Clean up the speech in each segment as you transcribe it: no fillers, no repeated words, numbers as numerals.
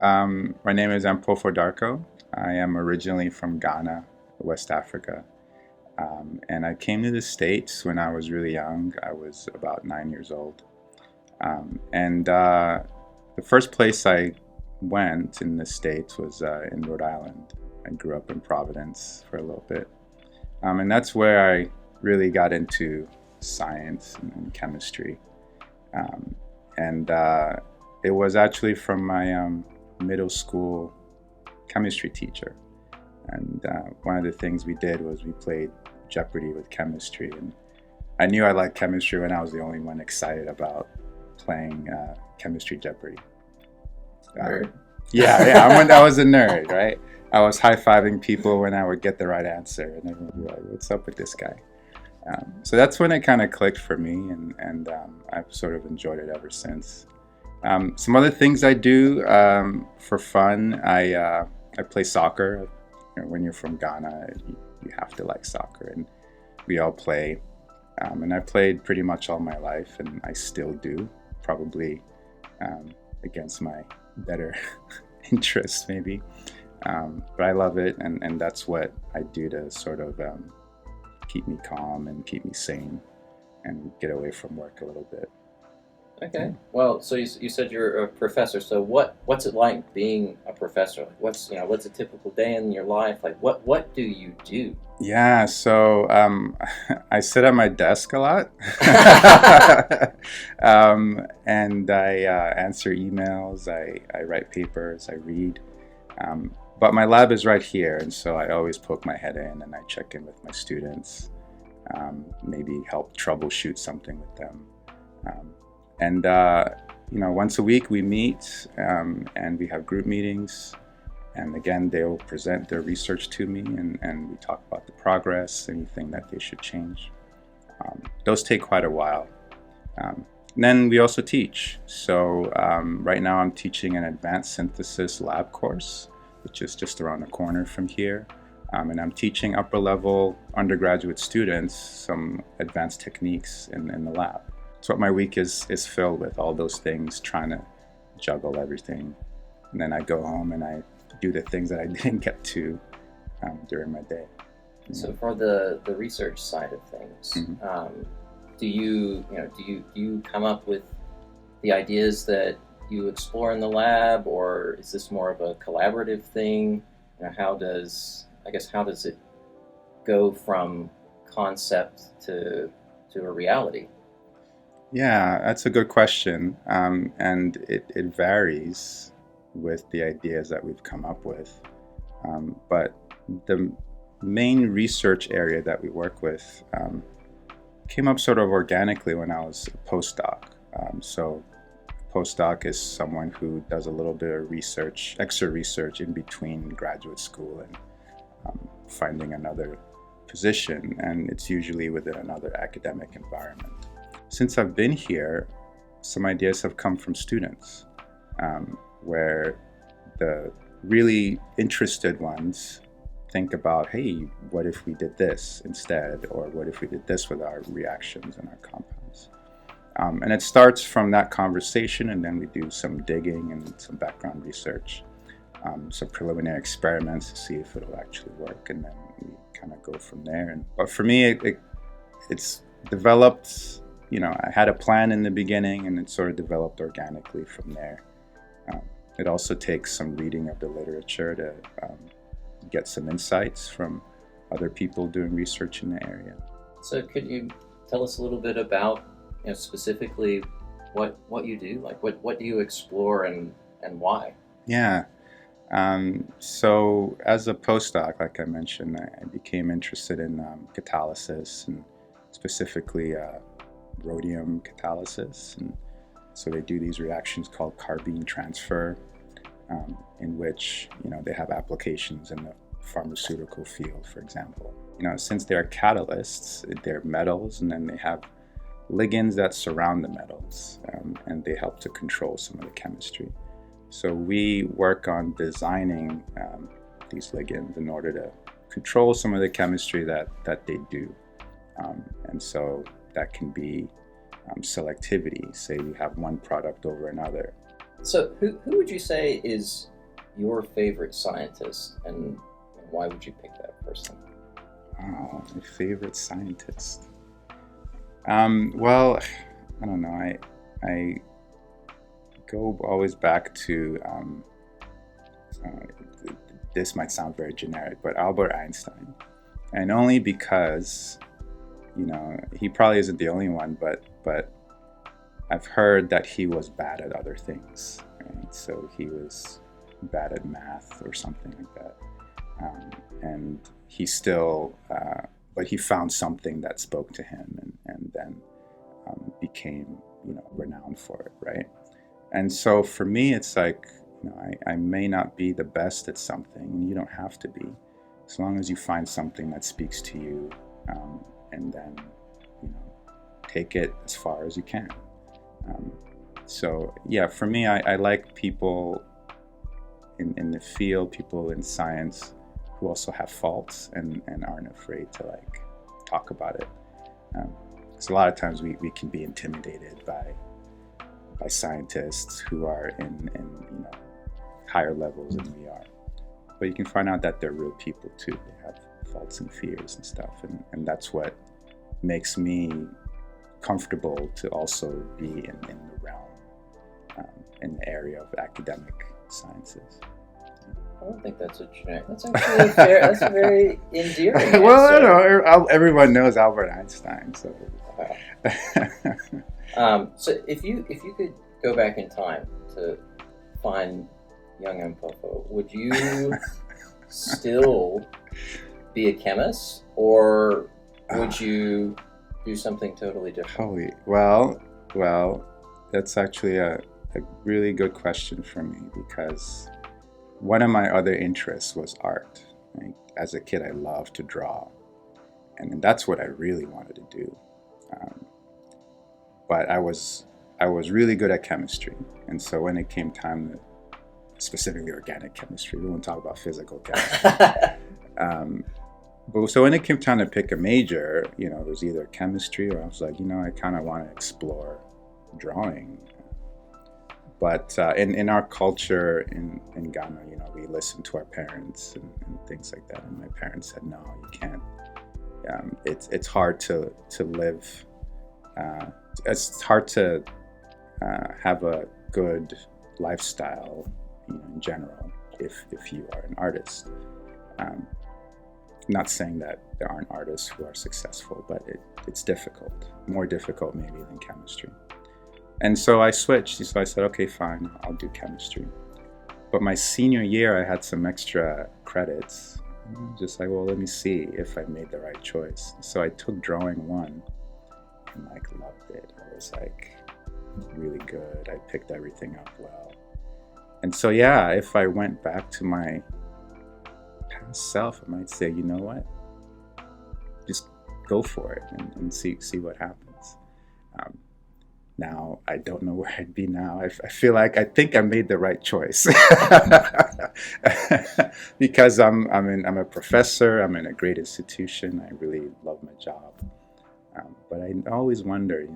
My name is Ampofo Darko. I am originally from Ghana, West Africa. And I came to the States when I was really young. I was about 9 years old. And the first place I went in the States was in Rhode Island. I grew up in Providence for a little bit. And that's where I really got into science and chemistry. Um, and it was actually from my middle school chemistry teacher. And one of the things we did was we played Jeopardy with chemistry. And I knew I liked chemistry when I was the only one excited about playing chemistry Jeopardy. Nerd. Yeah, I was a nerd, right? I was high-fiving people when I would get the right answer, and everyone would be like, "What's up with this guy?" So that's when it kind of clicked for me, and I've sort of enjoyed it ever since. Some other things I do for fun, I play soccer. When you're from Ghana, you have to like soccer, and we all play. And I played pretty much all my life, and I still do, probably against my better interests, maybe. But I love it, and that's what I do to sort of keep me calm and keep me sane and get away from work a little bit. Okay. Well, so you said you're a professor. So what's it like being a professor? Like what's a typical day in your life? Like what do you do? Yeah, so I sit at my desk a lot, and I answer emails, I write papers, I read. But my lab is right here, and so I always poke my head in and I check in with my students, maybe help troubleshoot something with them. Um, and once a week we meet, and we have group meetings. And again, they'll present their research to me, and we talk about the progress, anything that they should change. Those take quite a while. And then we also teach. So right now I'm teaching an advanced synthesis lab course, which is just around the corner from here. And I'm teaching upper level undergraduate students some advanced techniques in the lab. So what my week is filled with, all those things, trying to juggle everything. And then I go home and I do the things that I didn't get to during my day. So for the research side of things, Mhm. do you come up with the ideas that you explore in the lab, or is this more of a collaborative thing? How does it go from concept to a reality? Yeah, that's a good question. And it varies with the ideas that we've come up with. But the main research area that we work with came up sort of organically when I was a postdoc. So postdoc is someone who does a little bit of research, extra research in between graduate school and finding another position, and it's usually within another academic environment. Since I've been here, some ideas have come from students, where the really interested ones think about, hey, what if we did this instead? Or what if we did this with our reactions and our compounds? And it starts from that conversation, and then we do some digging and some background research, some preliminary experiments to see if it'll actually work, and then we kind of go from there. But for me, it's developed. I had a plan in the beginning, and it sort of developed organically from there. It also takes some reading of the literature to get some insights from other people doing research in the area. So could you tell us a little bit about, specifically what you do? Like what do you explore and why? Yeah. So as a postdoc, like I mentioned, I became interested in catalysis, and specifically rhodium catalysis. And so they do these reactions called carbene transfer, in which they have applications in the pharmaceutical field, for example. Since they're catalysts, they're metals, and then they have ligands that surround the metals, and they help to control some of the chemistry. So we work on designing these ligands in order to control some of the chemistry that they do. And so that can be selectivity. Say you have one product over another, So, who would you say is your favorite scientist, and why would you pick that person? Oh, my favorite scientist. Well, I don't know. I go always back to this might sound very generic, but Albert Einstein, and only because he probably isn't the only one, but I've heard that he was bad at other things, right? So he was bad at math or something like that, and he still, but he found something that spoke to him, and then became renowned for it, right? And so for me, it's like I may not be the best at something, and you don't have to be, as long as you find something that speaks to you, and then take it as far as you can. So yeah, for me, I like people in the field, people in science who also have faults and aren't afraid to like talk about it. Because a lot of times we can be intimidated by scientists who are in higher levels than we are. But you can find out that they're real people too. They have faults and fears and stuff, and that's what makes me comfortable to also be in the realm, in the area of academic sciences. I don't think that's a generic. That's actually fair. That's a very endearing. Well, I don't know. Everyone knows Albert Einstein, so. Wow. So if you could go back in time to find young Ampofo, would you still be a chemist, or would you do something totally different? Well, that's actually a really good question for me, because one of my other interests was art. Right? As a kid, I loved to draw, and that's what I really wanted to do. But I was really good at chemistry, and so when it came time to, specifically organic chemistry, we won't talk about physical chemistry. But so when it came time to pick a major, it was either chemistry, or I was like, I kind of want to explore drawing. But in our culture in Ghana, we listen to our parents and things like that. And my parents said, no, you can't. It's hard to live. It's hard to have a good lifestyle, in general, if you are an artist. Not saying that there aren't artists who are successful, but it's difficult, more difficult maybe than chemistry. And so I switched. So I said, okay, fine, I'll do chemistry. But my senior year, I had some extra credits. Just like, well, let me see if I made the right choice. So I took drawing 1 and loved it. I was really good. I picked everything up well. And so, yeah, if I went back to my past self, I might say, you know what? Just go for it and see what happens. Now, I don't know where I'd be now. I feel like I think I made the right choice because I'm a professor. I'm in a great institution. I really love my job. But I always wonder,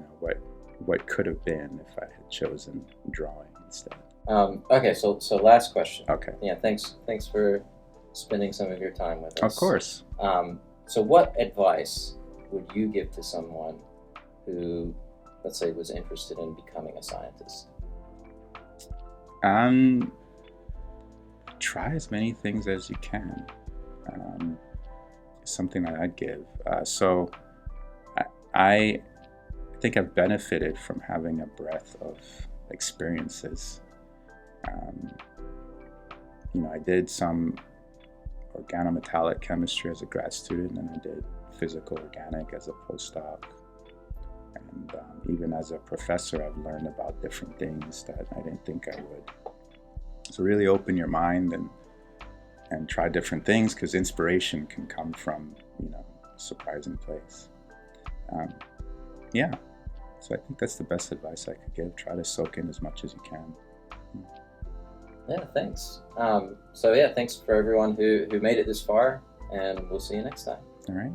what could have been if I had chosen drawing instead. Okay, so last question. Okay. Yeah, thanks for spending some of your time with us. Of course. So what advice would you give to someone who, let's say, was interested in becoming a scientist? Try as many things as you can. Something that I'd give. So I think I've benefited from having a breadth of experiences. I did some organometallic chemistry as a grad student, and I did physical organic as a postdoc. And even as a professor, I've learned about different things that I didn't think I would. So really open your mind and try different things, because inspiration can come from a surprising place. Yeah, so I think that's the best advice I could give. Try to soak in as much as you can. Yeah, thanks. So yeah, thanks for everyone who made it this far, and we'll see you next time. All right.